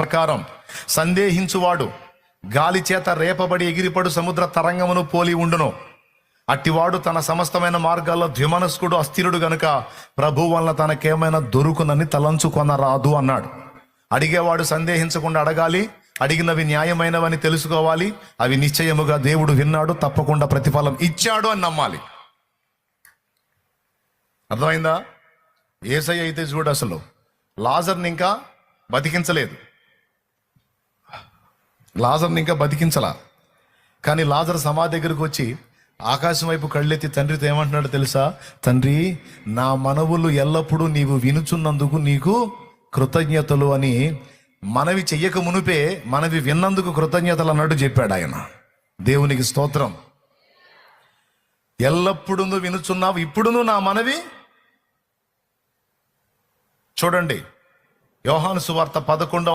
ప్రకారం సందేహించువాడు గాలి చేత రేపబడి ఎగిరిపడు సముద్ర తరంగమును పోలి ఉండును. అట్టివాడు తన సమస్తమైన మార్గాల్లో ద్విమనస్కుడు, అస్థిరుడు గనుక ప్రభు వలన తనకేమైనా దొరుకునని తలంచుకొనరాదు అన్నాడు. అడిగేవాడు సందేహించకుండా అడగాలి. అడిగినవి న్యాయమైనవని తెలుసుకోవాలి. అవి నిశ్చయముగా దేవుడు విన్నాడు, తప్పకుండా ప్రతిఫలం ఇచ్చాడు అని నమ్మాలి. అర్థమైందా? యేసయ్య అయితే చూడు, అసలు లాజర్ని ఇంకా బతికించలా. కానీ లాజర్ సమాధి దగ్గరకు వచ్చి ఆకాశం వైపు కళ్ళెత్తి తండ్రితో ఏమంటున్నాడు తెలుసా? తండ్రి, నా మనవులు ఎల్లప్పుడూ నీవు వినుచున్నందుకు నీకు కృతజ్ఞతలు అని మనవి చెయ్యక మునుపే మనవి విన్నందుకు కృతజ్ఞతలు అన్నట్టు చెప్పాడు ఆయన. దేవునికి స్తోత్రం. ఎల్లప్పుడూ వినుచున్నావు, ఇప్పుడును నా మనవి. చూడండి, యోహాను సువార్త 11